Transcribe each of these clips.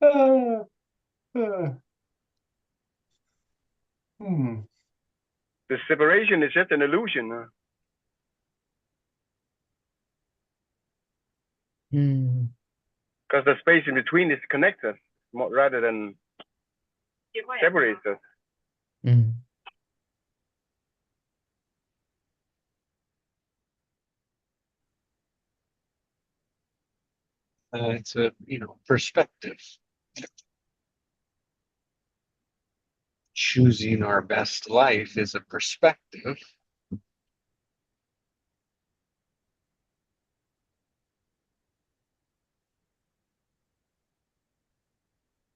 Uh, uh, hmm. The separation is just an illusion, Mm. because the space in between is connected more, rather than separates us. Mm. It's a, perspective. Choosing our best life is a perspective.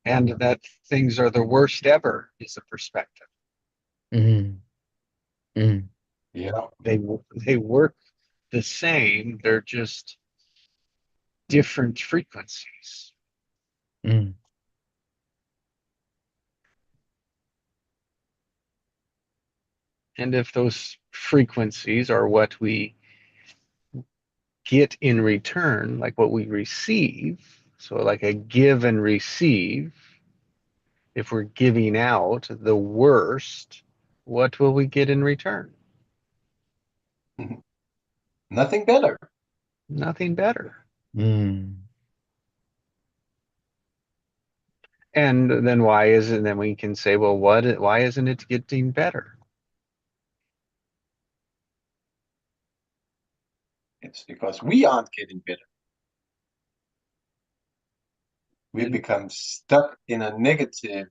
And that things are the worst ever is a perspective. Mm. Mm. Yeah. They work the same, they're just different frequencies. Mm. And if those frequencies are what we get in return, like what we receive, so like a give and receive, if we're giving out the worst, what will we get in return? Nothing better. Nothing better. Mm. And then why isn't, then we can say, well, why isn't it getting better? It's because we aren't getting better. We And become stuck in a negative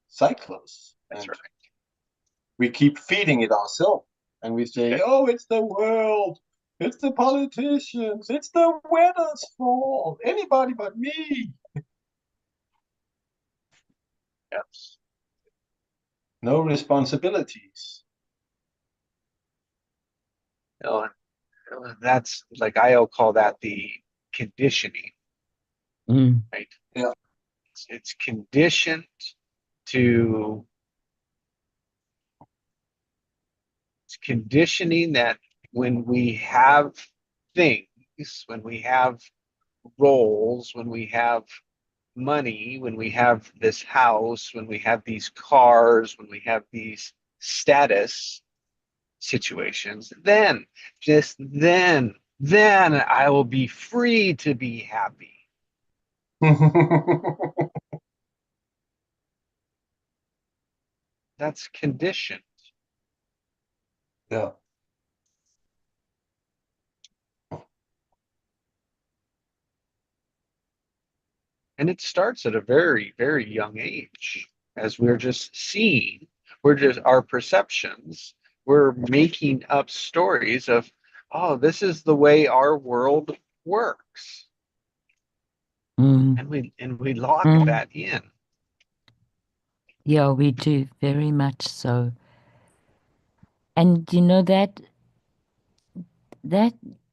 cycles, that's and right. we keep feeding it ourselves. And we say, Okay. "Oh, it's the world, it's the politicians, it's the weather's fault. Anybody but me. Yes. No responsibilities." You that's like I'll call that the conditioning, Mm. right? Yeah. It's conditioned to it's conditioning that when we have things, when we have roles, when we have money, when we have this house, when we have these cars, when we have these status situations, then, just then I will be free to be happy. That's conditioned. Yeah. And it starts at a very, very young age as we're just seeing, we're just our perceptions, we're making up stories of, oh, this is the way our world works. Mm. And we lock Mm. that in. Yeah, we do very much so. And you know that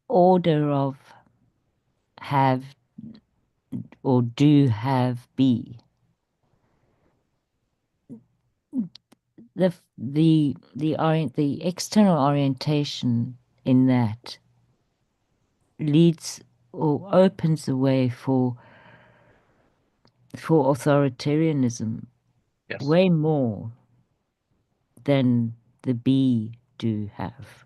order of have or do have be the external orientation in that leads or opens the way for authoritarianism Yes. way more than the be do have.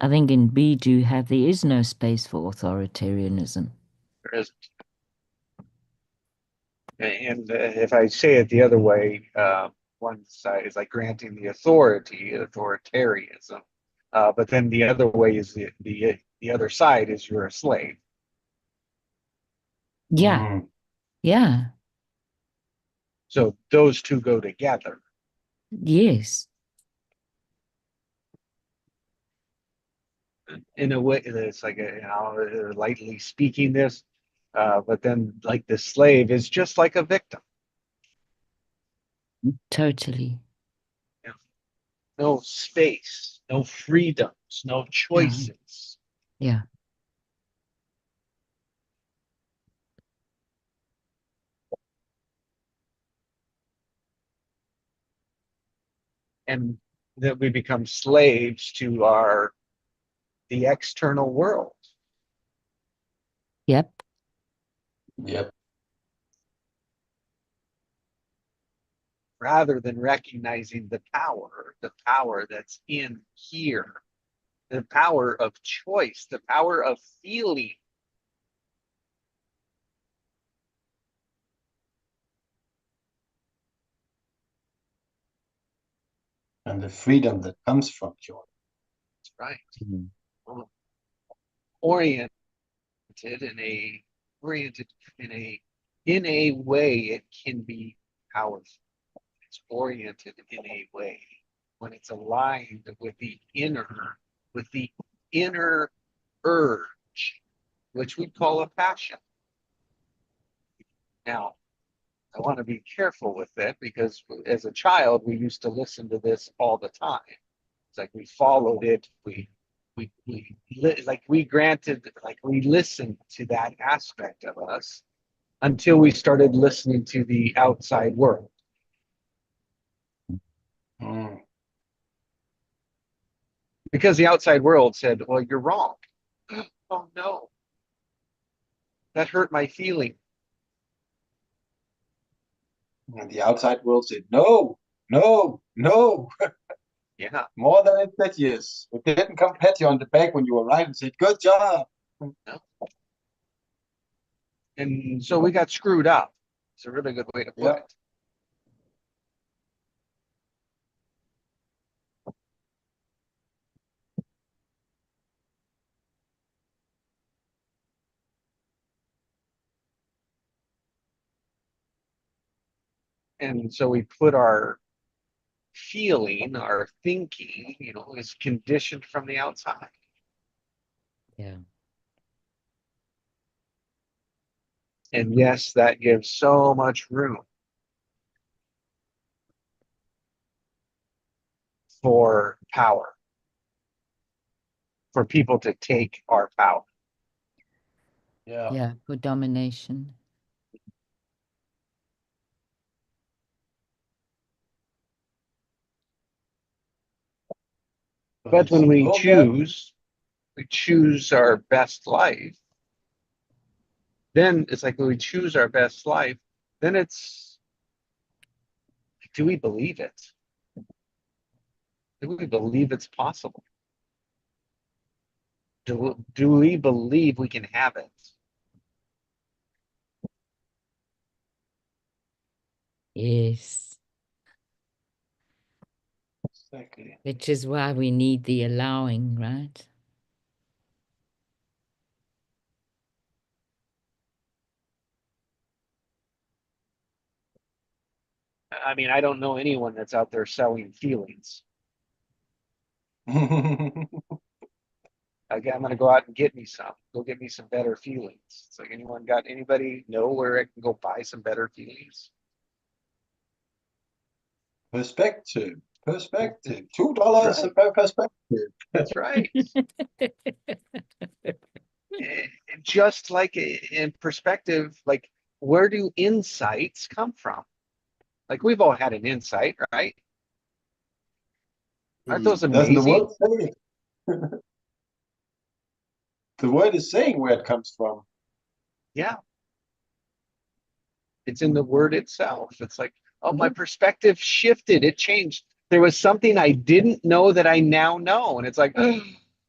I think in be do have there is no space for authoritarianism. There isn't. And if I say it the other way, one side is like granting the authority, authoritarianism. But then the other way is the other side is you're a slave. Yeah, Mm. yeah, So those two go together. yes, In a way. It's like lightly speaking this, but then like the slave is just like a victim. totally. You know, no space, no freedoms, no Yeah, choices. yeah. And that we become slaves to our the external world. Yep. Yep. rather than recognizing the power that's in here, the power of choice, the power of feeling. And the freedom that comes from joy. That's right. Mm. Oriented in a way it can be powerful. It's oriented in a way when it's aligned with the inner urge, which we call a passion. Now, I want to be careful with that because as a child, we used to listen to this all the time. It's like we followed it. We listened to that aspect of us until we started listening to the outside world. Mm. Because the outside world said, well, you're wrong. Oh no. That hurt my feeling. And the outside world said, no, no, no. Yeah. More than it said yes. It didn't come pat you on the back when you were right and said, good job. No. And so we got screwed up. It's a really good way to put it. And so we put our feeling, our thinking, is conditioned from the outside. Yeah. And yes, that gives so much room for power, for people to take our power. Yeah. Yeah, for domination. But when we Oh, choose our best life, then it's like when we choose our best life, then it's, do we believe it? Do we believe it's possible? Do we believe we can have it? Yes. exactly. Which is why we need the allowing, right? I mean, I don't know anyone that's out there selling feelings. Again, I'm going to go out and get me some. Go get me some better feelings. It's like, anybody know where I can go buy some better feelings? Perspective. $2 Right. per perspective. That's right. Just like in perspective, like, where do insights come from? Like, we've all had an insight, right? Aren't those Doesn't the amazing? word say it? The word is saying where it comes from. Yeah. It's in the word itself. It's like, oh, my Mhm. perspective shifted. It changed. There was something I didn't know that I now know. And it's like,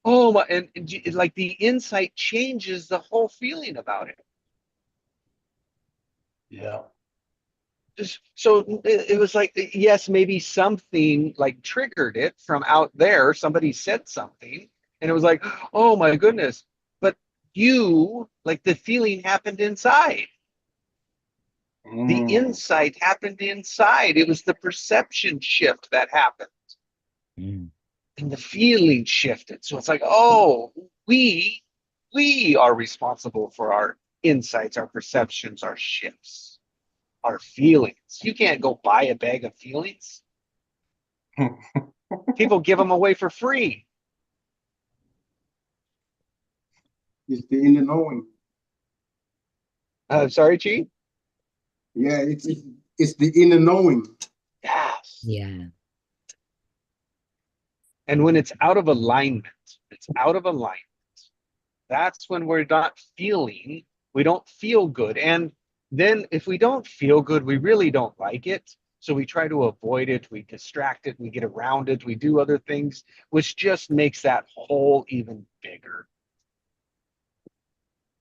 oh my, and like the insight changes the whole feeling about it. Yeah. So it was like, yes, maybe something like triggered it from out there. Somebody said something, and it was like, oh my goodness. But like the feeling happened inside. The insight happened inside. It was the perception shift that happened. Mm. And the feeling shifted. So it's like, oh, we are responsible for our insights, our perceptions, our shifts, our feelings. You can't go buy a bag of feelings. People give them away for free. It's the inner knowing. Sorry, Chi? Yeah, it's the inner knowing. Yes. Yeah. And when it's out of alignment, that's when we're not feeling, we don't feel good. And then if we don't feel good, we really don't like it. So we try to avoid it, we distract it, we get around it, we do other things, which just makes that hole even bigger.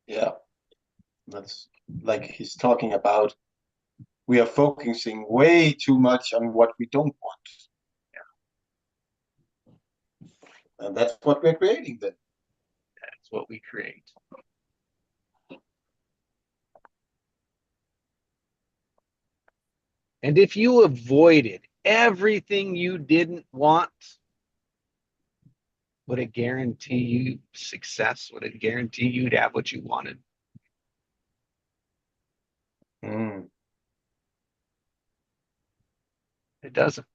Yeah. That's like he's talking about. We are focusing way too much on what we don't want. And that's what we're creating then. That's what we create. And if you avoided everything you didn't want, would it guarantee you success? Would it guarantee you'd have what you wanted? Mm. It doesn't.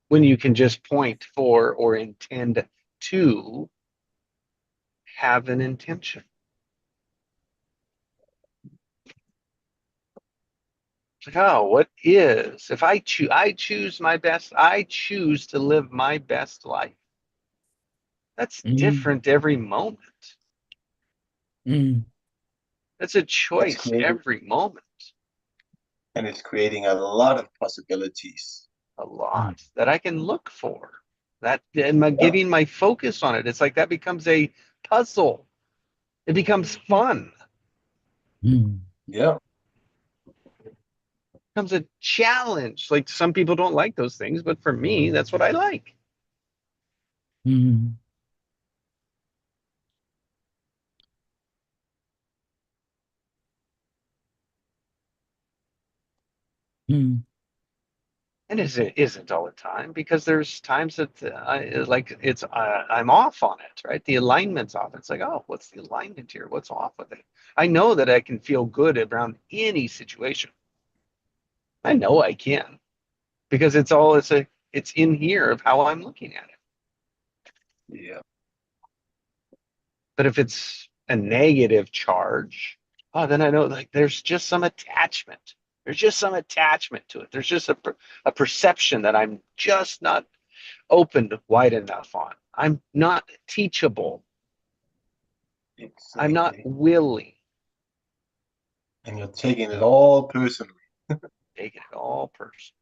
When you can just point for or intend to have an intention. It's like, oh, what is? If I choose my best, I choose to live my best life. That's different every moment. Mm. That's a choice every moment. And it's creating a lot of possibilities. A lot that I can look for. That am getting my focus on it. It's like that becomes a puzzle. It becomes fun. Mm. Yeah. It becomes a challenge. Like some people don't like those things, but for me, that's what I like. Mm. Mm. And it isn't all the time because there's times that I'm off on it, right? The alignment's off. It's like, oh, what's the alignment here? What's off with it? I know that I can feel good around any situation. I know I can because it's in here of how I'm looking at it. Yeah. But if it's a negative charge, oh, then I know like there's just some attachment. There's just some attachment to it. There's just a perception that I'm just not opened wide enough on. I'm not teachable. Exactly. I'm not willing. And you're taking it all personally. Taking it all personal.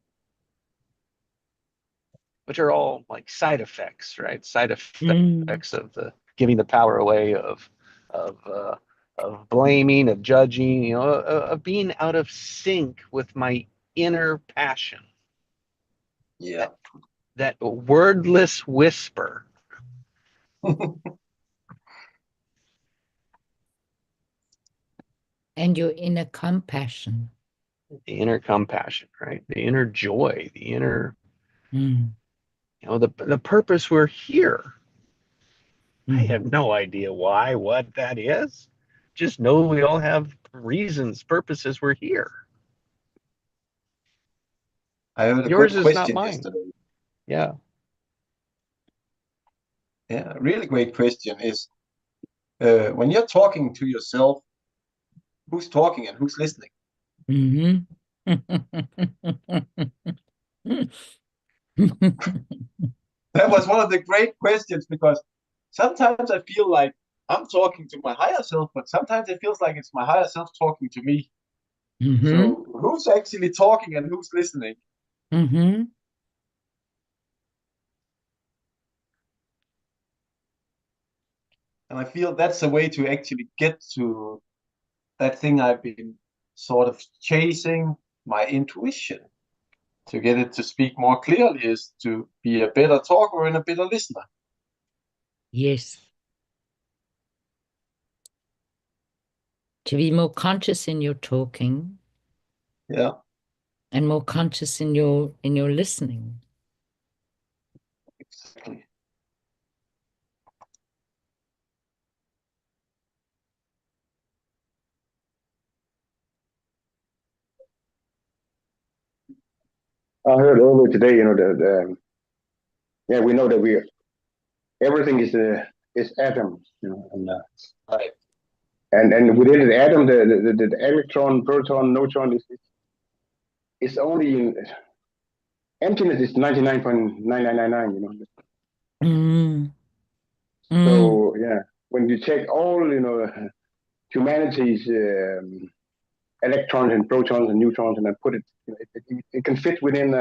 Which are all like side effects, right? Side effects of the giving the power away of blaming, of judging, of being out of sync with my inner passion. Yeah. That wordless whisper. And your inner compassion. The inner compassion, right? The inner joy, the inner, the purpose we're here. I have no idea why, what that is. Just know we all have reasons, purposes we're here. I heard a Yours good is not question mine. yesterday. Yeah. Yeah, a really great question is when you're talking to yourself, who's talking and who's listening? That was one of the great questions because sometimes I feel like I'm talking to my higher self, but sometimes it feels like it's my higher self talking to me. So who's actually talking and who's listening? And I feel that's a way to actually get to that thing I've been sort of chasing, my intuition. To get it to speak more clearly is to be a better talker and a better listener. Yes. To be more conscious in your talking. Yeah. And more conscious in your listening. Exactly. I heard earlier today, that yeah, we know that everything is atoms, Right. and within the atom, the electron, proton, neutron is only in emptiness is 99.9999. So yeah, when you check all humanity's electrons and protons and neutrons, and I put it, it can fit within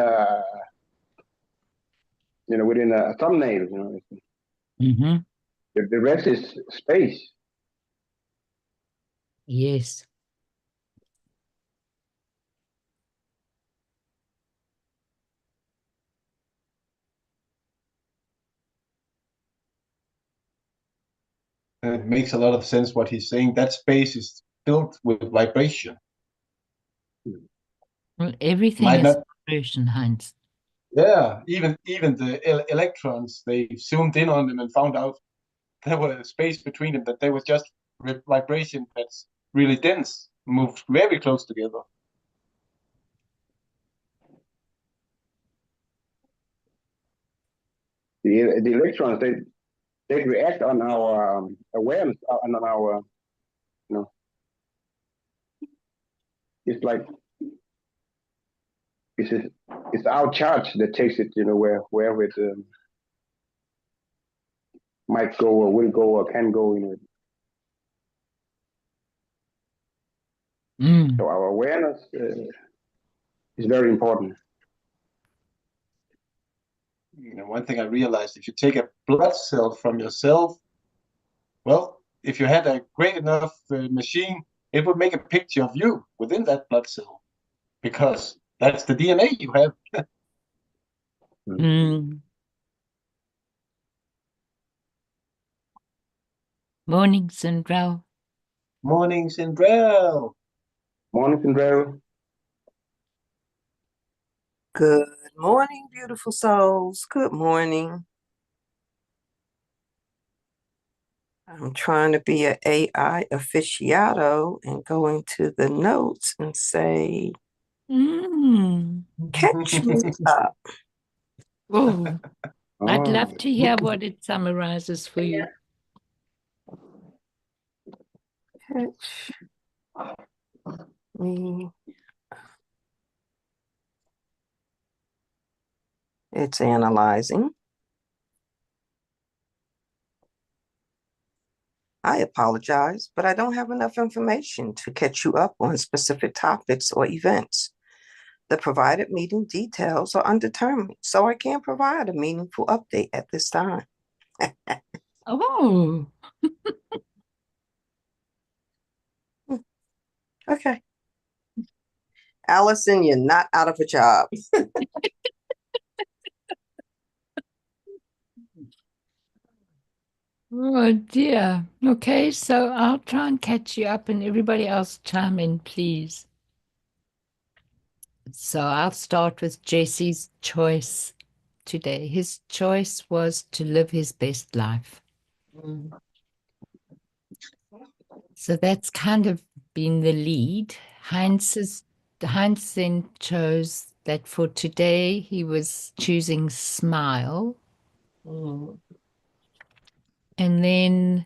within a thumbnail. Mm-hmm. The rest is space. Yes. And it makes a lot of sense what he's saying. That space is filled with vibration. Well, everything Might is not, vibration, Heinz. yeah, even the electrons, they zoomed in on them and found out there was a space between them, that there was just vibration that's really dense, moved very close together. The electrons, they react on our awareness, and on our, it's like it's our charge that takes it, wherever it might go or will go or can go. So our awareness is very important. One thing I realized, if you take a blood cell from yourself, well, if you had a great enough machine, it would make a picture of you within that blood cell, because that's the DNA you have. Morning, Sindrel. Morning, Sindrel. Morning, Sindrel. Good morning, beautiful souls. Good morning. I'm trying to be an AI aficionado and go into the notes and say, catch me up. Oh, I'd love to hear what it summarizes for you. Catch me. It's analyzing. I apologize, but I don't have enough information to catch you up on specific topics or events. The provided meeting details are undetermined, so I can't provide a meaningful update at this time. Oh. Okay. Allison, you're not out of a job. Oh dear. Okay, so I'll try and catch you up, and everybody else chime in, please. So I'll start with Jesse's choice today. His choice was to live his best life. So that's kind of been the lead. Heinz then chose that for today he was choosing smile. And then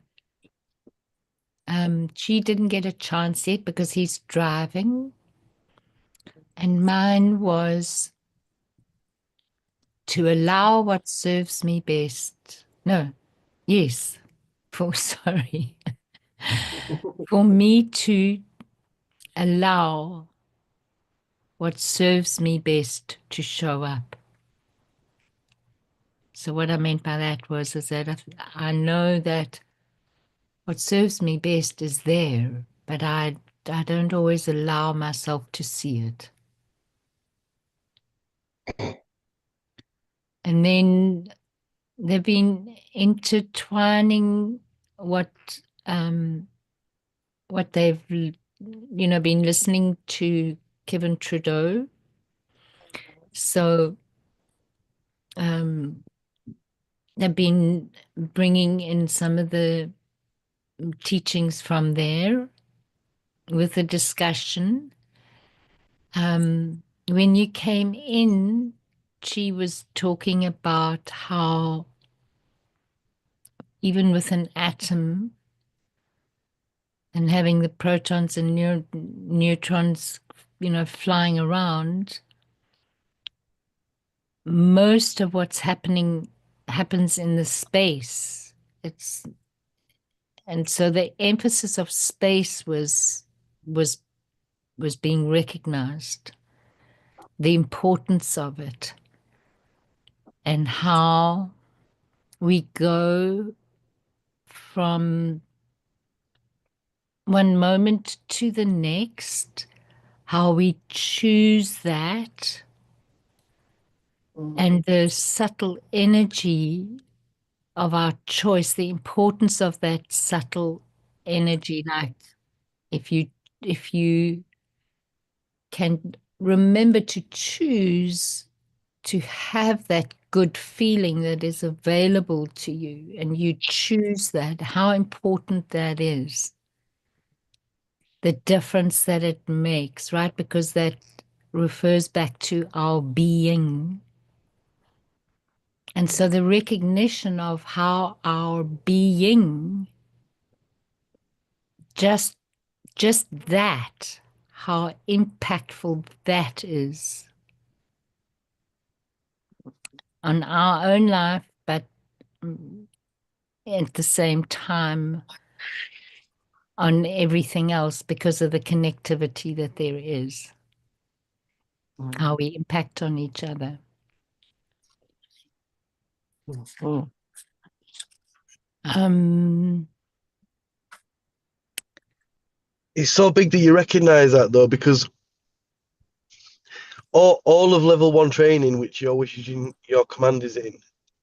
she didn't get a chance yet because he's driving. And mine was to allow what serves me best. No, yes, sorry. For me to allow what serves me best to show up. So what I meant by that was is that I know that what serves me best is there, but I don't always allow myself to see it. And then they've been intertwining what they've been listening to Kevin Trudeau. So they've been bringing in some of the teachings from there with a discussion. When you came in, she was talking about how even with an atom and having the protons and neutrons, flying around, most of what's happening happens in the space. And so the emphasis of space was was being recognized, the importance of it, and how we go from one moment to the next, how we choose that, and the subtle energy of our choice, the importance of that subtle energy. Like if you can remember to choose to have that good feeling that is available to you, and you choose that, how important that is, the difference that it makes, right? Because that refers back to our being. And so the recognition of how our being, just that, how impactful that is on our own life, but at the same time on everything else, because of the connectivity that there is, how we impact on each other. It's so big that you recognize that, though, because all of level 1 training, which your command is in,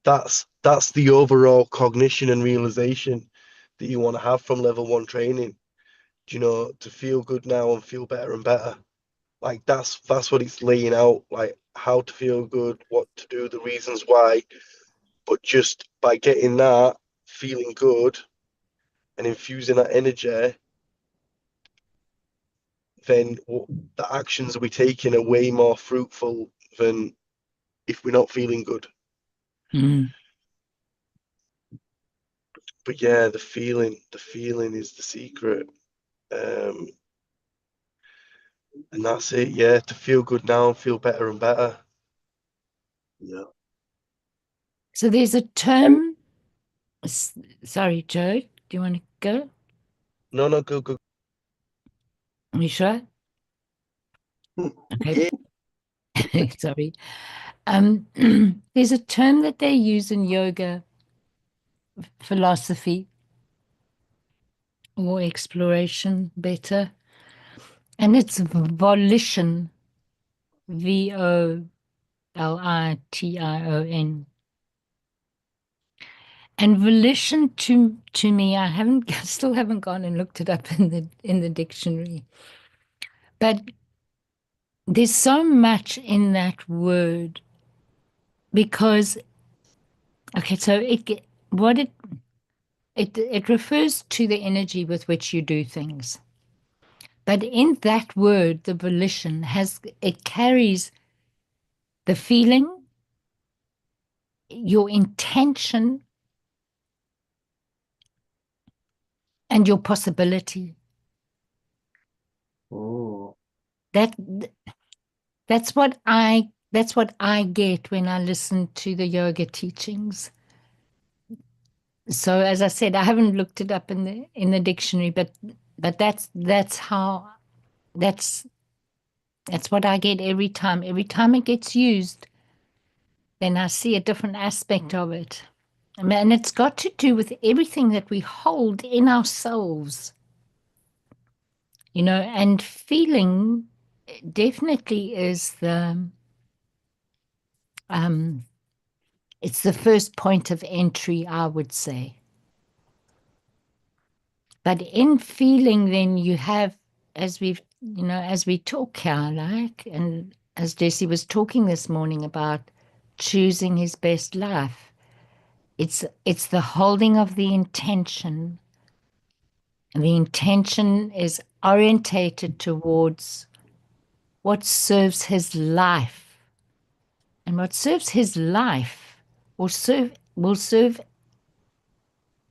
that's the overall cognition and realization that you want to have from level 1 training. You know, to feel good now and feel better and better. Like that's what it's laying out, like how to feel good, what to do, the reasons why. But just by getting that, feeling good and infusing that energy, then the actions we're taking are way more fruitful than if we're not feeling good. But yeah, the feeling is the secret. And that's it, yeah, to feel good now and feel better and better. Yeah. So there's a term. Sorry, Joe, do you want to go? No, go. Are you sure? Okay. Sorry. There's a term that they use in yoga philosophy or exploration better, and it's volition, VOLITION. And volition to me, I still haven't gone and looked it up in the dictionary, but there's so much in that word, because okay, so it refers to the energy with which you do things. But in that word, the volition carries the feeling, your intention, and your possibility. Oh. That's what I get when I listen to the yoga teachings. So as I said, I haven't looked it up in the dictionary, but that's what I get every time. Every time it gets used, then I see a different aspect of it. And it's got to do with everything that we hold in ourselves. You know, and feeling definitely is it's the first point of entry, I would say. But in feeling, then you have, as we talk here, like, and as Jesse was talking this morning about choosing his best life, it's the holding of the intention. And the intention is orientated towards what serves his life. And what serves his life will serve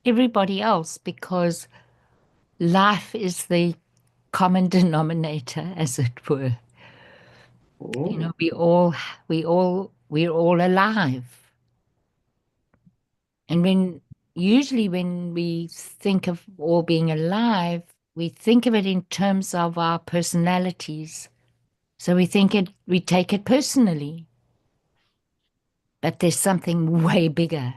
everybody else, because life is the common denominator, as it were. Oh. You know, we're all alive. And when we think of all being alive, we think of it in terms of our personalities. So we take it personally. But there's something way bigger,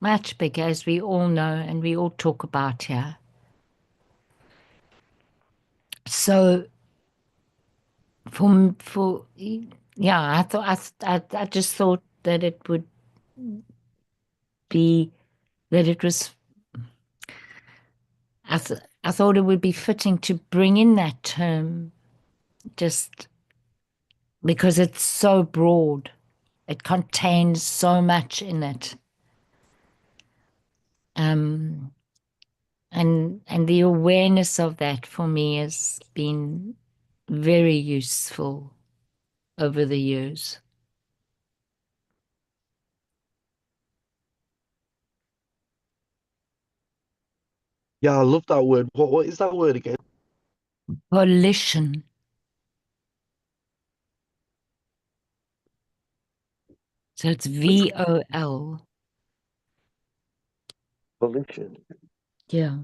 much bigger, as we all know and we all talk about here. So yeah, I just thought that it would be that it was. I thought it would be fitting to bring in that term, just because it's so broad. It contains so much in it. And the awareness of that for me has been very useful over the years. Yeah, I love that word. What is that word again? Volition. So it's VOL. Volition. Yeah.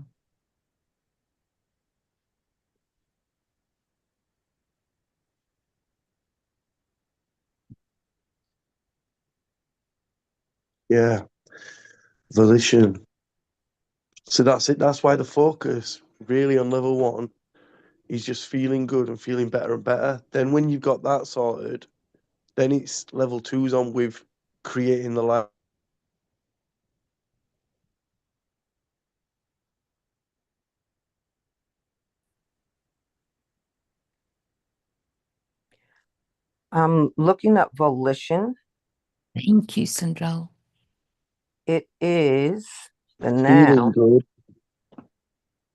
Yeah. Volition. So that's it. That's why the focus really on level 1 is just feeling good and feeling better and better. Then when you've got that sorted, then it's level 2's on with creating the life. I'm looking up volition. Thank you, Sandrell. It is the Feeling noun, good.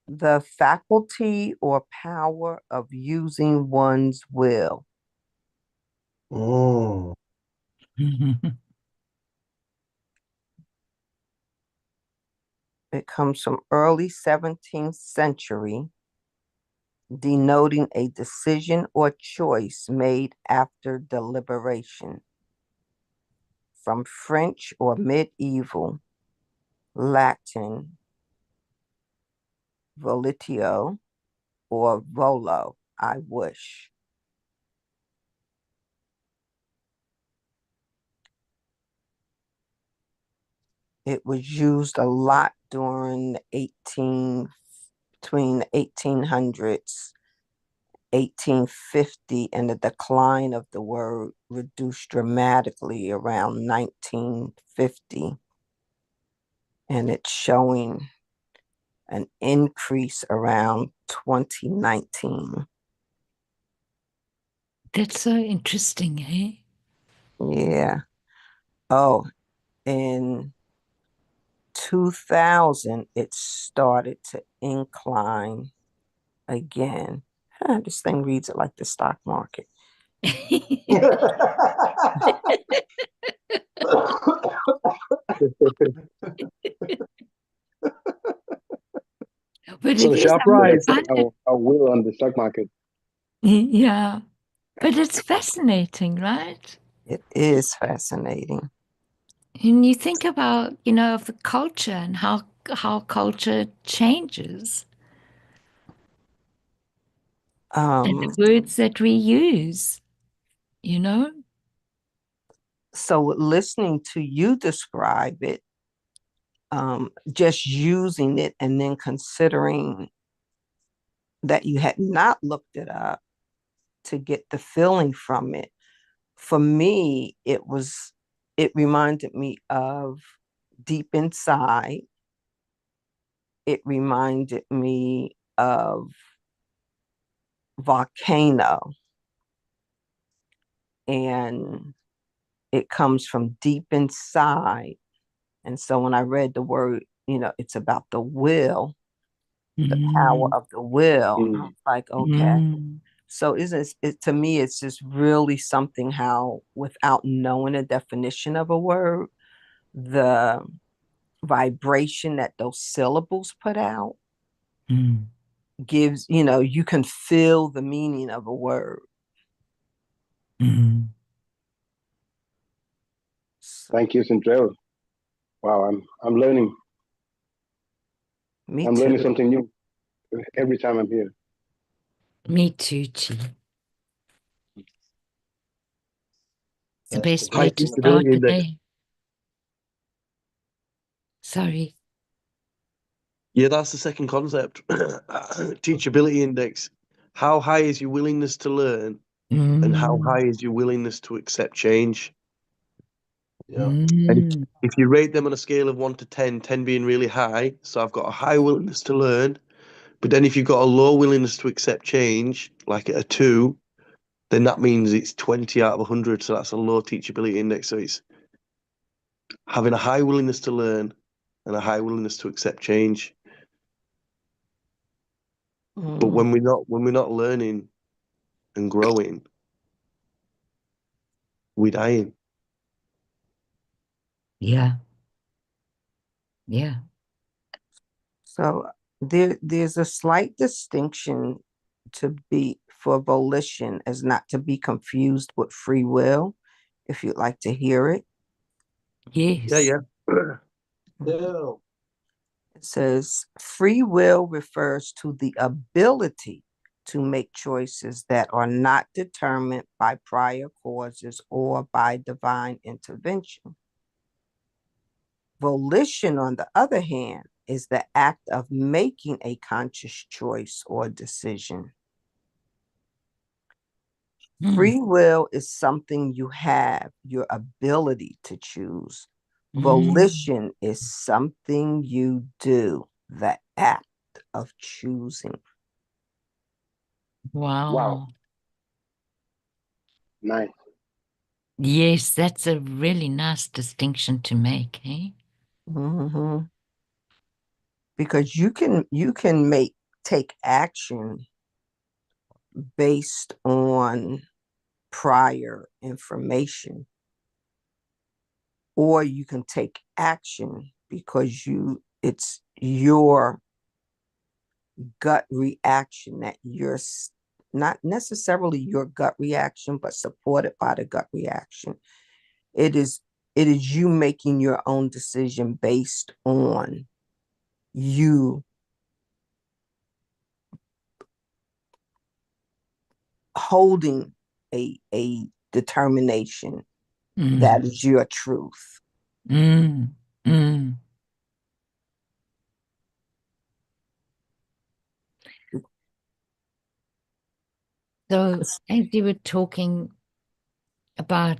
the faculty or power of using one's will. Oh. It comes from early 17th century, denoting a decision or choice made after deliberation. From French or medieval, Latin, volitio or volo, I wish. It was used a lot during between the 1800s, 1850, and the decline of the word reduced dramatically around 1950. And it's showing an increase around 2019. That's so interesting, eh? Yeah. Oh, in 2000, it started to incline again. This thing reads it like the stock market. But So it is sharp rise. Our will on the stock market. yeah. But it's fascinating, right? It is fascinating. And you think about, of the culture and how culture changes. And the words that we use, So listening to you describe it, just using it and then considering that you had not looked it up to get the feeling from it, for me, it reminded me of deep inside. It reminded me of volcano. And it comes from deep inside. And so when I read the word, it's about the will, the power of the will. I was like, okay. So to me, it's just really something how, without knowing a definition of a word, the vibration that those syllables put out gives, you can feel the meaning of a word. Thank you, Sandrell. Wow, I'm learning. Me I'm too. learning something new. every time I'm here. Me too, Chi. It's the That's best the way High to start teachability the index. day. Sorry. Yeah, that's the second concept. Teachability index. How high is your willingness to learn, and how Mm, high is your willingness to accept change? Yeah. And mm, if you rate them on a scale of 1 to 10, 10 being really high, so I've got a high willingness to learn, but then if you've got a low willingness to accept change, like at a 2, then that means it's 20 out of 100, so that's a low teachability index. So it's having a high willingness to learn and a high willingness to accept change. But when we're not learning and growing, we're dying. yeah. Yeah. So there's a slight distinction to be for volition as not to be confused with free will, if you'd like to hear it. Yes. Yeah. Yeah. It says free will refers to the ability to make choices that are not determined by prior causes or by divine intervention. Volition, on the other hand, is the act of making a conscious choice or decision. Free will is something you have, your ability to choose. Volition is something you do, the act of choosing. Wow. Wow. Nice. Yes, that's a really nice distinction to make, eh? Mm-hmm. Because you can take action based on prior information, or you can take action because it's your gut reaction that you're not necessarily your gut reaction, but supported by the gut reaction. It is you making your own decision based on you holding a determination that is your truth. Mm, mm. So as you were talking about,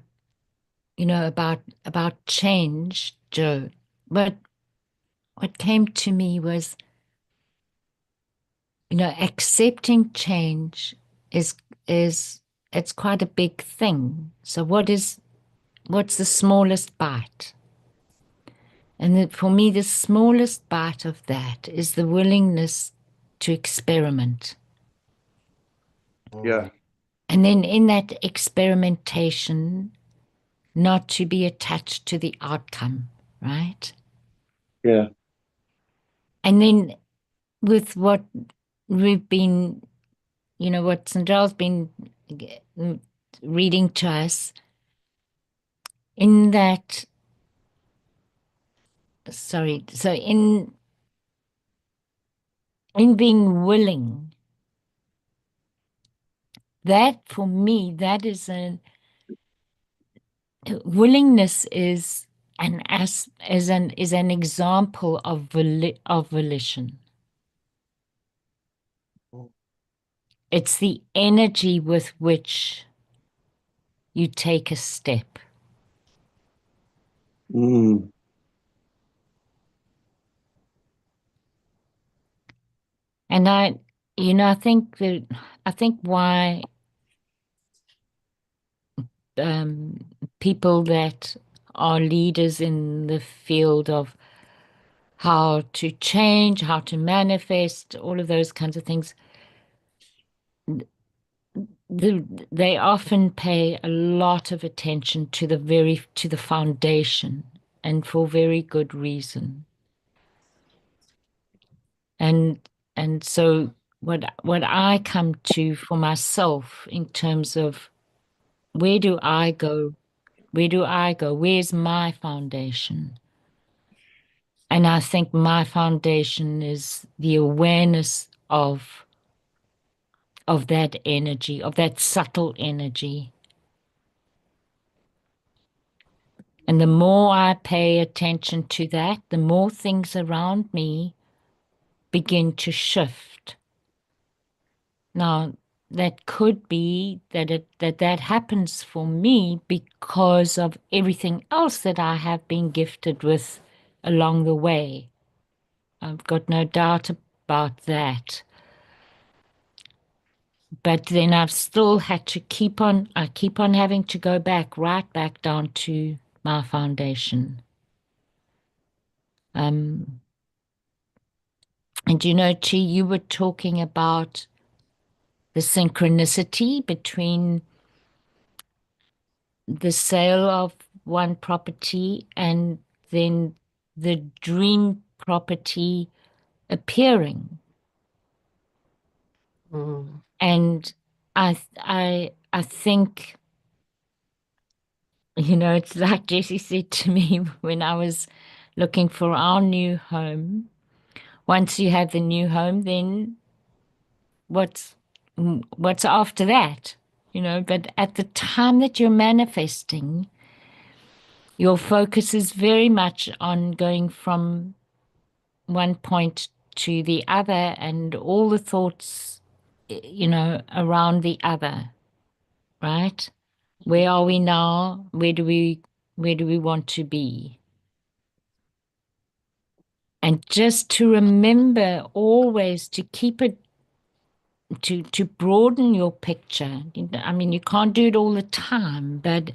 about change, Joe, but what came to me was, accepting change is it's quite a big thing. So what's the smallest bite? And for me, the smallest bite of that is the willingness to experiment. Yeah. And then in that experimentation, not to be attached to the outcome, right? Yeah. And then with what we've been, what St. Giles been reading to us, in that, so in being willing, that for me, that is willingness is an example of volition. It's the energy with which you take a step. Mm. And I think why people that are leaders in the field of how to change, how to manifest, all of those kinds of things, they often pay a lot of attention to the foundation, and for very good reason. And so what I come to for myself in terms of where do I go? Where's my foundation? And I think my foundation is the awareness of that energy, of that subtle energy. And the more I pay attention to that, the more things around me begin to shift. Now, that could be that happens for me because of everything else that I have been gifted with along the way. I've got no doubt about that. But then I've still had to keep on having to go back, right back down to my foundation. And you know, Chi, you were talking about the synchronicity between the sale of one property and then the dream property appearing. And I think, you know, it's like Jesse said to me when I was looking for our new home. Once you have the new home, then what's after that? You know, but at the time that you're manifesting, your focus is very much on going from one point to the other and all the thoughts, you know, around the other, right? Where are we now? Where do we want to be? And just to remember always to keep it, to broaden your picture. I mean, you can't do it all the time, but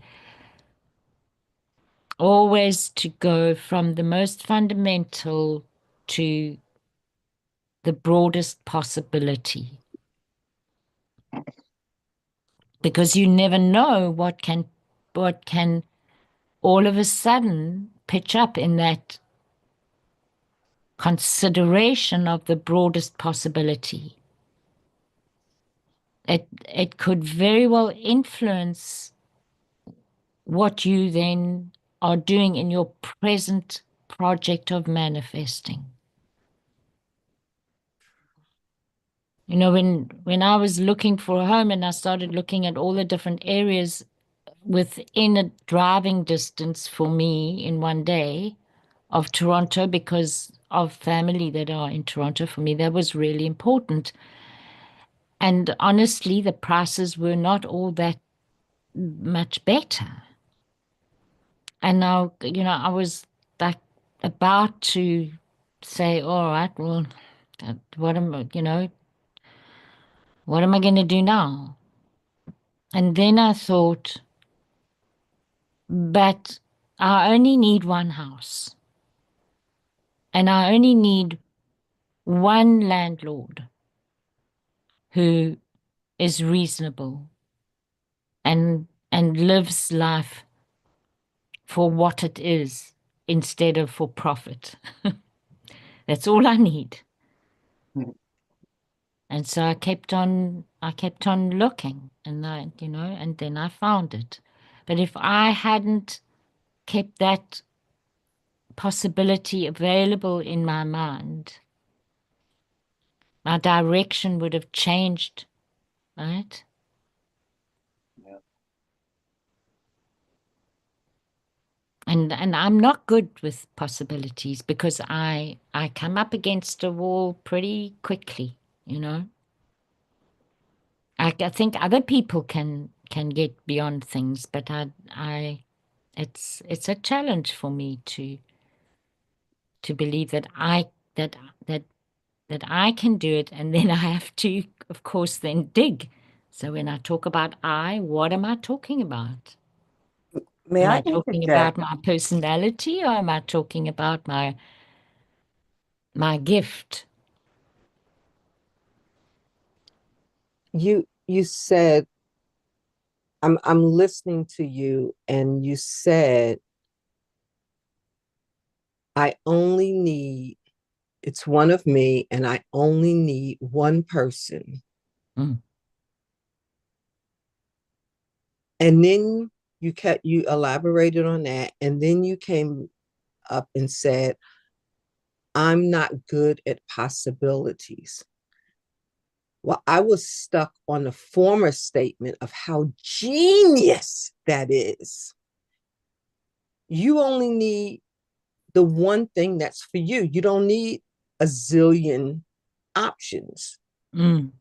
always to go from the most fundamental to the broadest possibility. Because you never know what can all of a sudden pitch up in that consideration of the broadest possibility. It could very well influence what you then are doing in your present project of manifesting. You know, when I was looking for a home and I started looking at all the different areas within a driving distance for me in one day of Toronto, because of family that are in Toronto, for me, that was really important. And honestly, the prices were not all that much better. And now, you know, I was like about to say, all right, well, what am I going to do now? And then I thought, but I only need one house. And I only need one landlord who is reasonable and lives life for what it is instead of for profit. That's all I need. And so I kept on looking, and and then I found it. But if I hadn't kept that possibility available in my mind, my direction would have changed, right? Yeah. And I'm not good with possibilities because I come up against a wall pretty quickly, you know. I think other people can get beyond things, but it's a challenge for me to believe that I can do it, and then I have to, of course, then dig. So when I talk about what am I talking about? May Am I I talking interject? about my personality, or am I talking about my gift? You said, I'm listening to you, and you said, I only need, it's one of me, and I only need one person. Mm. And then you elaborated on that, and then you came up and said, I'm not good at possibilities. Well, I was stuck on the former statement of how genius that is. You only need the one thing that's for you. You don't need a zillion options. Mm.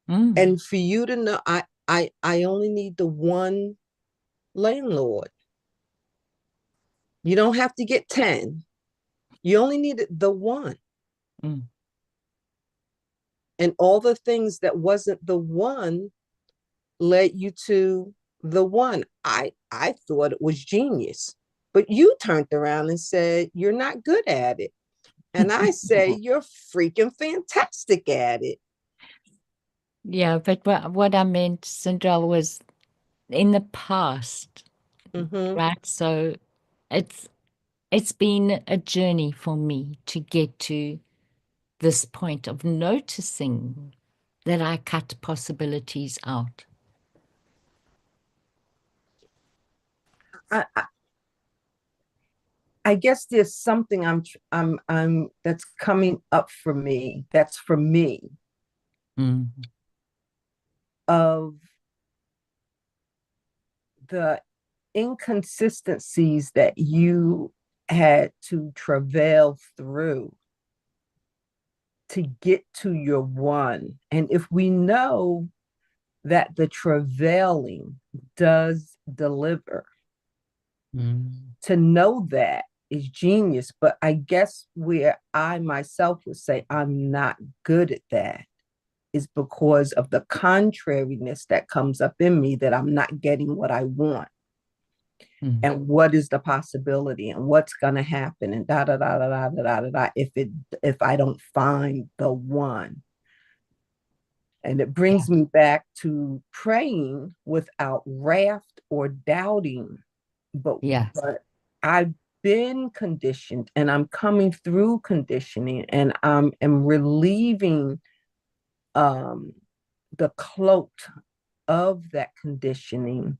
Mm. And for you to know, I only need the one landlord. You don't have to get 10. You only need the one. Mm. And all the things that wasn't the one led you to the one. I thought it was genius. But you turned around and said, you're not good at it. And I say, you're freaking fantastic at it. Yeah, but what I meant, Cinderella, was in the past, right? So it's been a journey for me to get to this point of noticing that I cut possibilities out. I guess there's something I'm that's coming up for me. That's for me. Of the inconsistencies that you had to travail through to get to your one. And if we know that the travailing does deliver, to know that is genius. But I guess where I myself would say I'm not good at that is because of the contrariness that comes up in me, that I'm not getting what I want. And what is the possibility and what's going to happen and da da da da da da da da if I don't find the one. And it brings me back to praying without wrath or doubting. But I've been conditioned, and I'm coming through conditioning, and I'm relieving the cloak of that conditioning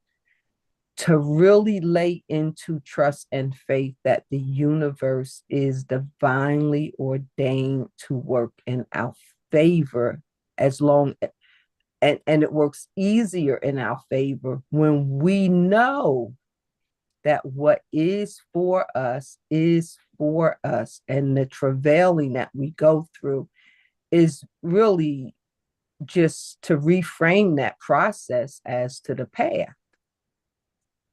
to really lay into trust and faith that the universe is divinely ordained to work in our favor, as long and it works easier in our favor when we know that what is for us, and the travailing that we go through is really just to reframe that process as to the path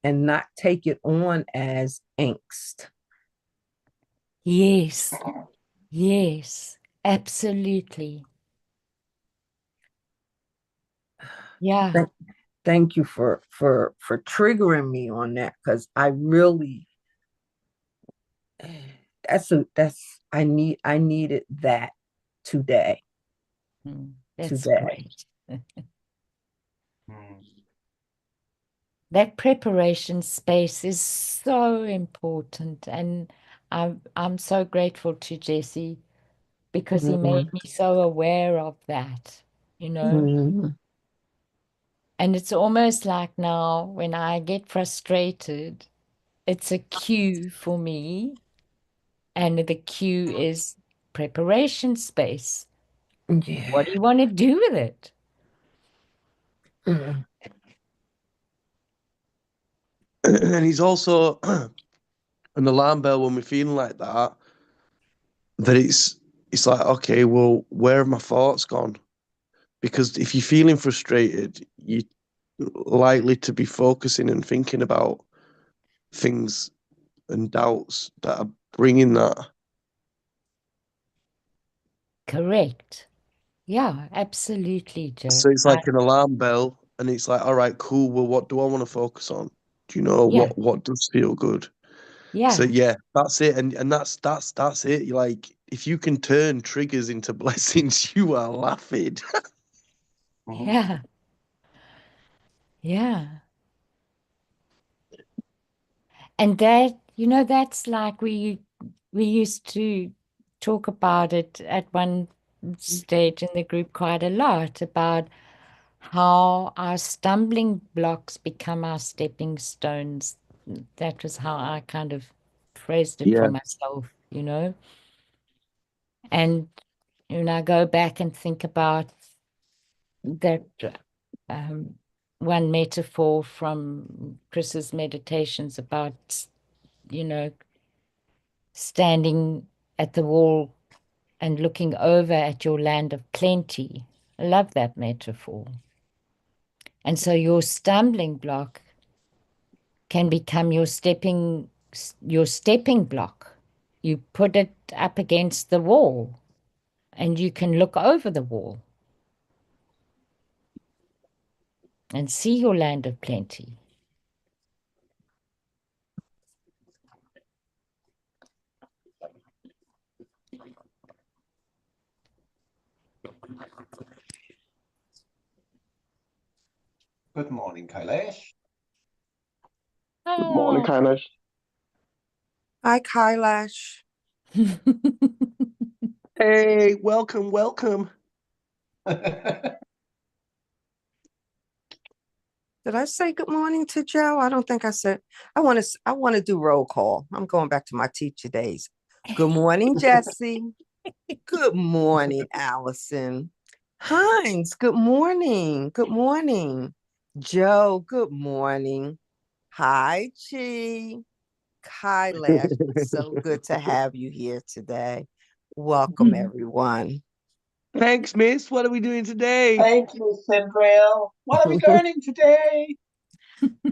and not take it on as angst. Yes, absolutely. Yeah. Thank you for triggering me on that, because I really I needed that today. That's great. That preparation space is so important, and I'm so grateful to Jesse because he made me so aware of that, you know. And it's almost like now when I get frustrated, it's a cue for me, and the cue is preparation space. Yeah. What do you want to do with it? And he's also an alarm bell when we're feeling like that, that it's like, okay, well, where have my thoughts gone? Because if you're feeling frustrated, you're likely to be focusing and thinking about things and doubts that are bringing that. Correct. Yeah, absolutely, Joe. So it's like an alarm bell, and it's like, all right, cool. Well, what do I want to focus on? Do you know what does feel good? Yeah. So yeah, that's it, and that's it. Like, if you can turn triggers into blessings, you are laughing. Yeah. Yeah. And that, you know, that's like we used to talk about it at one stage in the group quite a lot, about how our stumbling blocks become our stepping stones. That was how I kind of phrased it for myself, you know. And when I go back and think about that one metaphor from Chris's meditations about, standing at the wall and looking over at your land of plenty. I love that metaphor. And so your stumbling block can become your stepping block. You put it up against the wall and you can look over the wall and see your land of plenty. Good morning, Kailash. Good morning, Kailash. Hi, Kailash. Hey, welcome, welcome. Did I say good morning to Joe? I don't think I said. I want to do roll call. I'm going back to my teacher days. Good morning, Jesse. Good morning, Allison. Hines, good morning. Good morning. Joe, good morning. Hi, Chi. Kailash, it's so good to have you here today. Welcome, everyone. Thanks, Miss. What are we doing today? Thank you, Sandrell. What are we learning today?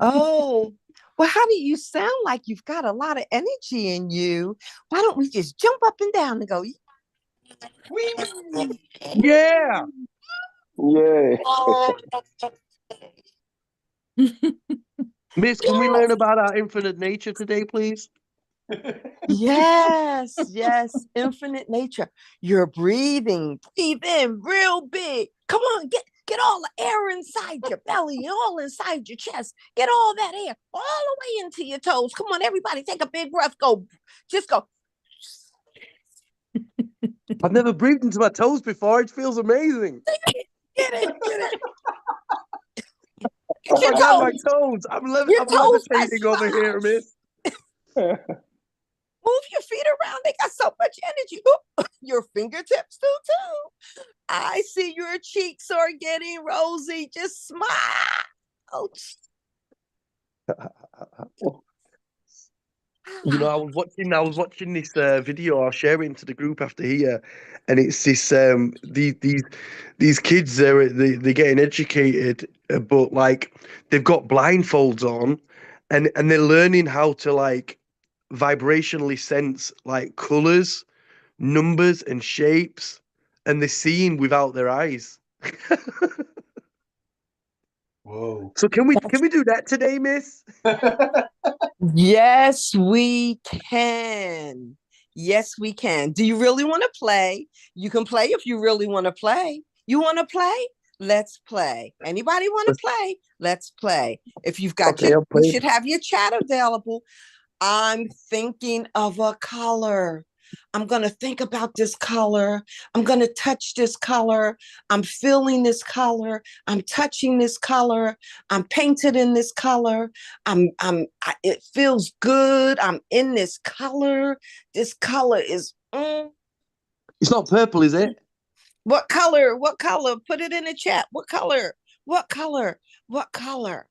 Oh, well, how do you sound like you've got a lot of energy in you? Why don't we just jump up and down and go? Yeah. Yeah. Miss, can we learn about our infinite nature today, please? Yes, yes, infinite nature. You're breathing. Breathe in real big. Come on, get all the air inside your belly, all inside your chest. Get all that air all the way into your toes. Come on, everybody, take a big breath. Just go. I've never breathed into my toes before. It feels amazing. Get it. Oh my God, my toes. I'm levitating over here, Miss. Move your feet around. They got so much energy. Ooh, your fingertips do too. I see your cheeks are getting rosy. Just smile. You know, I was watching this video. I'll share it into the group after here, and it's this these kids they're getting educated, but like they've got blindfolds on, and they're learning how to like vibrationally sense like colors, numbers, and shapes, and they're seeing without their eyes. Whoa. So can we do that today, Miss? Yes, we can. Yes, we can. Do you really want to play? You can play if you really want to play. You want to play? Let's play. Anybody want to play? Let's play. If you've got Okay, you should have your chat available. I'm thinking of a color. I'm going to think about this color. I'm going to touch this color. I'm feeling this color. I'm touching this color. I'm painted in this color. It feels good. I'm in this color. This color is It's not purple, is it? What color? What color? Put it in the chat. What color? What color? What color?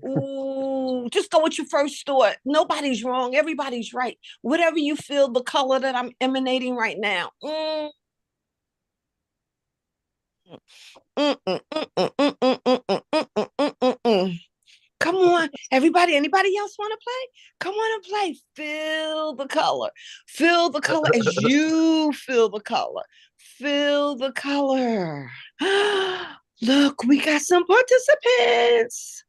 Ooh, just go with your first thought. Nobody's wrong. Everybody's right. Whatever you feel, the color that I'm emanating right now. Come on, everybody. Anybody else want to play? Come on and play. Feel the color. Feel the color as you feel the color. Feel the color. Look, we got some participants.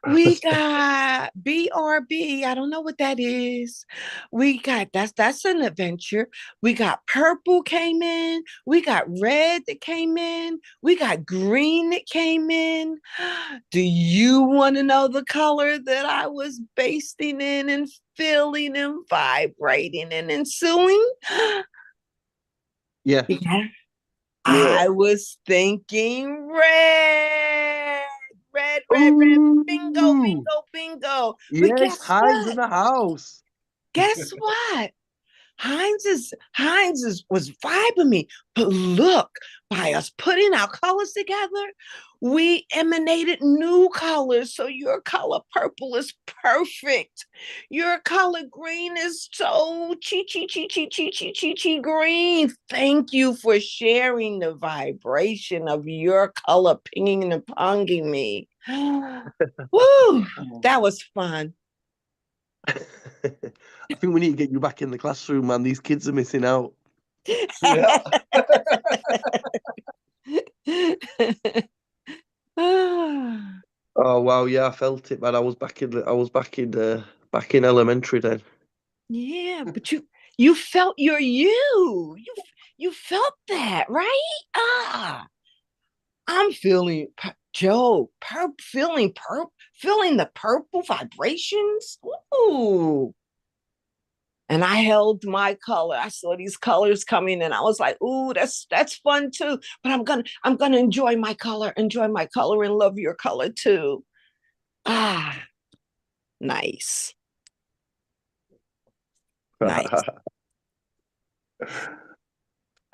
We got BRB. I don't know what that is. We got that's an adventure. We got purple came in. We got red that came in. We got green that came in. Do you want to know the color that I was basting in and feeling and vibrating and ensuing? Yeah. I was thinking red. Red, bingo. But Yes, guess Hines what? in the house. Guess what? Was vibing me. But look, by us putting our colors together, we emanated new colors. So your color purple is perfect. Your color green is so chi green. Thank you for sharing the vibration of your color pinging and ponging me. Woo, that was fun. I think we need to get you back in the classroom, man. These kids are missing out. Yeah. Oh wow, yeah, I felt it, man. I was back in elementary then. Yeah, but you felt you felt that, right? I'm feeling Joe, feeling the purple vibrations. Ooh. And I held my color. I saw these colors coming, and I was like, "Ooh, that's fun too." But I'm gonna enjoy my color, and love your color too. Ah, nice, nice.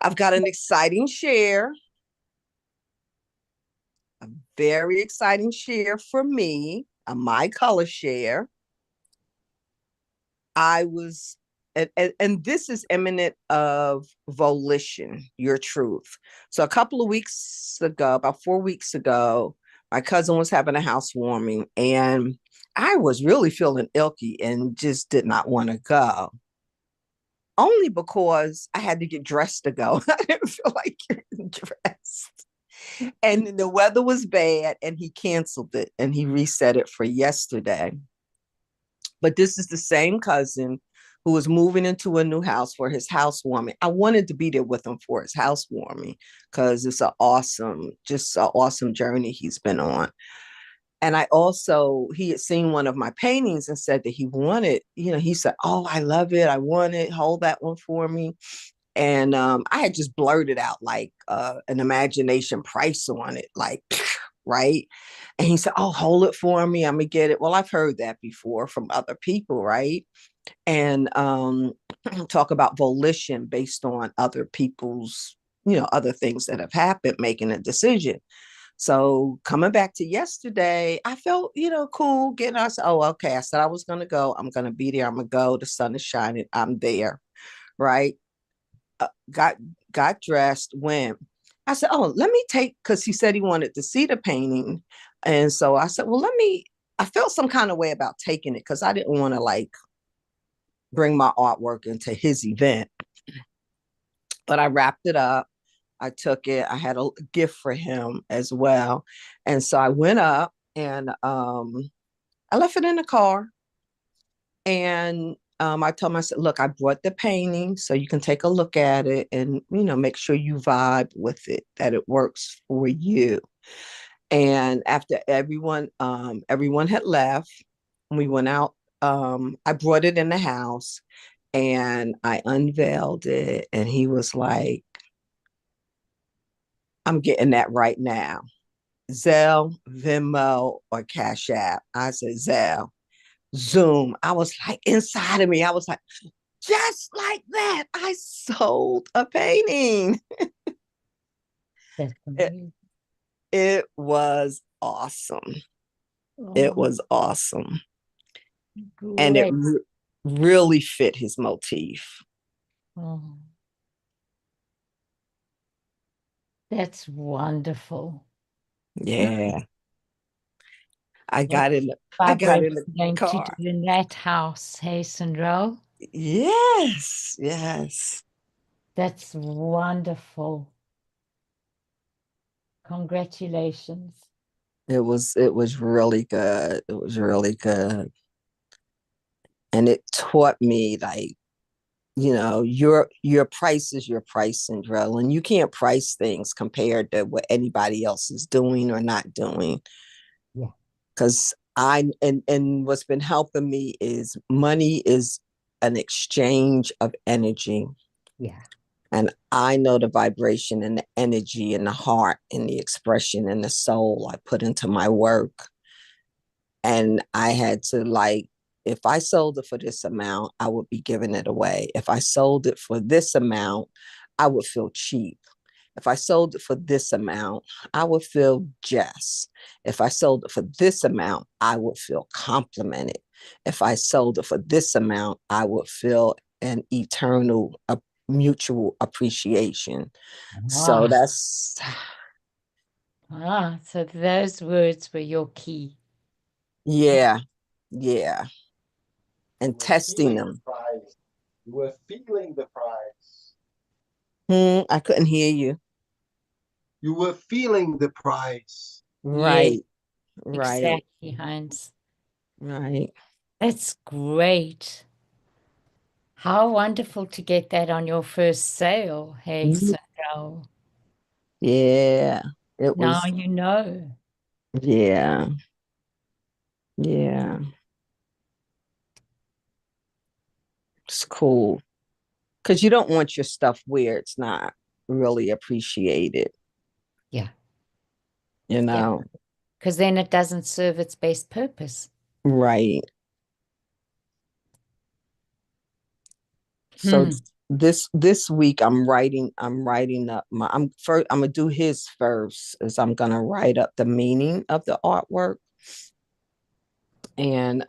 I've got an exciting share, a very exciting share for me, my color share. I was and this is eminent of volition, your truth. So a couple of weeks ago, about 4 weeks ago, my cousin was having a housewarming, and I was really feeling ilky and just did not want to go. Only because I had to get dressed to go. I didn't feel like getting dressed. And the weather was bad, and he canceled it, and he reset it for yesterday. But this is the same cousin who was moving into a new house for his housewarming. I wanted to be there with him for his housewarming because it's just an awesome journey he's been on. And he had seen one of my paintings and said that he wanted, he said, "Oh, I love it. I want it. Hold that one for me." And I had just blurted out like an imagination price on it, like, right? And he said, "Oh, hold it for me. I'm gonna get it." Well, I've heard that before from other people, right? And talk about volition based on other people's, other things that have happened, making a decision. So coming back to yesterday, I felt, cool getting us. Oh, okay. I said I was gonna go. I'm gonna be there. I'm gonna go. The sun is shining. I'm there, right? Got dressed, went. I said, "Oh, let me take," because he said he wanted to see the painting. And so I said, "Well, I felt some kind of way about taking it because I didn't want to like bring my artwork into his event. But I wrapped it up. I took it. I had a gift for him as well. And so I went up, and I left it in the car. And I told him, I said, "Look, I brought the painting so you can take a look at it and, make sure you vibe with it, that it works for you." And after everyone had left, we went out. I brought it in the house, and I unveiled it, and he was like, "I'm getting that right now. Zelle, Venmo, or Cash App." I said, "Zelle." Zoom. I was like, inside of me, I was like, just like that, I sold a painting. It was awesome. It was awesome. Great. And it really fit his motif. Oh. That's wonderful. Yeah. I got in the car. To do in that house, hey, Sandro? Yes, yes. That's wonderful. Congratulations. It was really good. It was really good. And it taught me, like, your price is your price, Sandro, and you can't price things compared to what anybody else is doing or not doing. Yeah. Because and what's been helping me is money is an exchange of energy. Yeah. And I know the vibration and the energy and the heart and the expression and the soul I put into my work. And I had to like if I sold it for this amount, I would be giving it away. If I sold it for this amount, I would feel cheap. If I sold it for this amount, I would feel just. If I sold it for this amount, I would feel complimented. If I sold it for this amount, I would feel an eternal mutual appreciation. So that's so those words were your key. yeah, yeah. And You were testing feeling them. the prize. You were feeling the prize. I couldn't hear you. You were feeling the prize. Right. Yeah, Right. exactly, Heinz. Right. That's great. How wonderful to get that on your first sale. Hey, Mhm. Sandel. Yeah. It Now was, you know. yeah. Yeah. It's cool. Because you don't want your stuff where it's not really appreciated, Yeah, you know? because then it doesn't serve its best purpose. Right. So this week I'm writing up I'm gonna do his first, is I'm gonna write up the meaning of the artwork and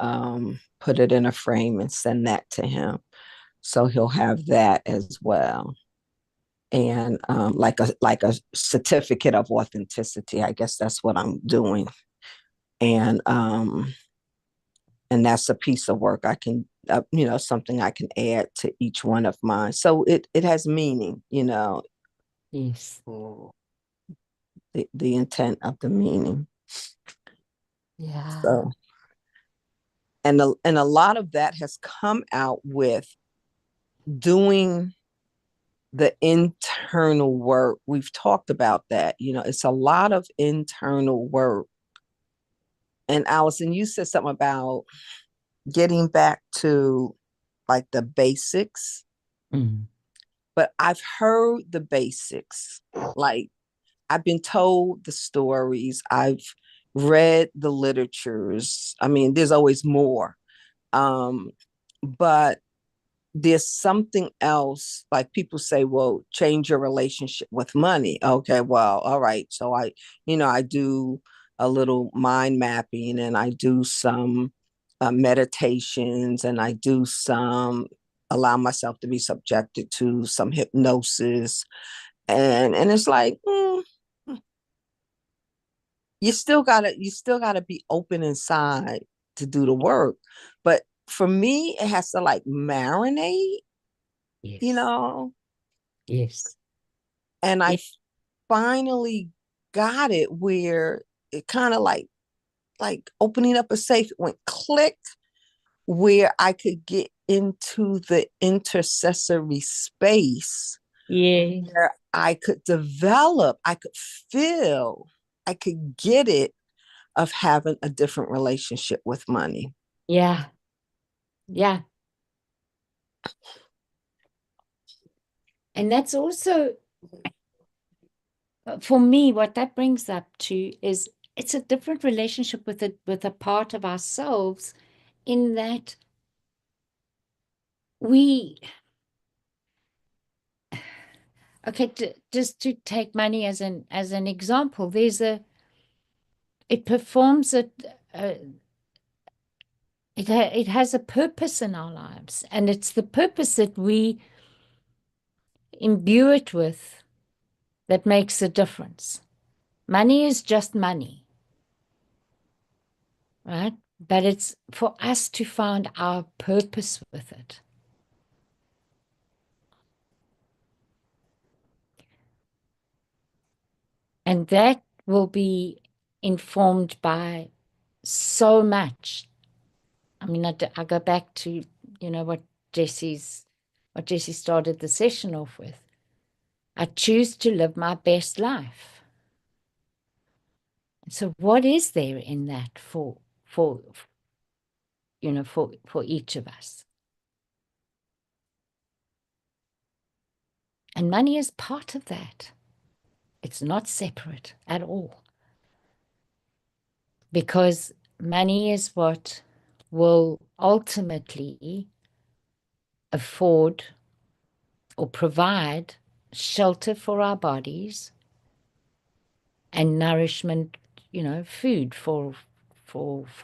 put it in a frame and send that to him. So he'll have that as well. And like a certificate of authenticity. I guess that's what I'm doing. And that's a piece of work I can something I can add to each one of mine. So it has meaning, Yes. the intent of the meaning. Yeah. So and a lot of that has come out with doing the internal work. We've talked about that. It's a lot of internal work. And Allison, you said something about getting back to like the basics. But I've heard the basics. Like I've been told the stories. I've read the literatures. I mean, there's always more. But there's something else, like people say, well, change your relationship with money. Okay, well, all right. So I do a little mind mapping, and I do some meditations, and I do allow myself to be subjected to some hypnosis. And it's like, you still gotta be open inside to do the work. But for me, it has to like marinate, Yes. Yes. and I finally got it where it kind of like opening up a safe, it went click, where I could get into the intercessory space. Yeah. Where I could develop, I could feel, I could get it, of having a different relationship with money. Yeah. Yeah. And that's also, for me, what that brings up to is it's a different relationship with a part of ourselves, in that just to take money as an example, it performs it has a purpose in our lives, and it's the purpose that we imbue it with that makes a difference. Money is just money, right? But it's for us to find our purpose with it. And that will be informed by so much. I mean, I go back to, what Jesse started the session off with. I choose to live my best life. So what is there in that for each of us? And money is part of that. It's not separate at all. Because money is what will ultimately afford or provide shelter for our bodies and nourishment, food for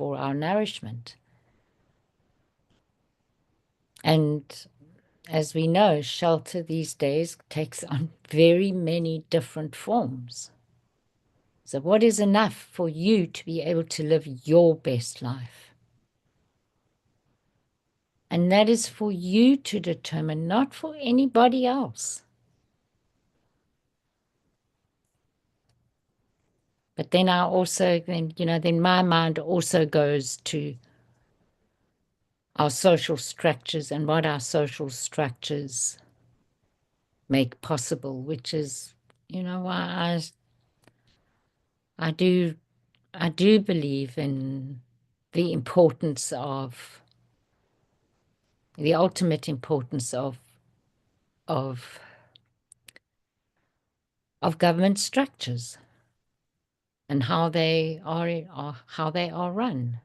our nourishment. And as we know, shelter these days takes on very many different forms. So what is enough for you to be able to live your best life? And that is for you to determine, not for anybody else. But then then my mind also goes to our social structures and what our social structures make possible, which is, why I do believe in the importance of the ultimate importance of government structures and how they are run.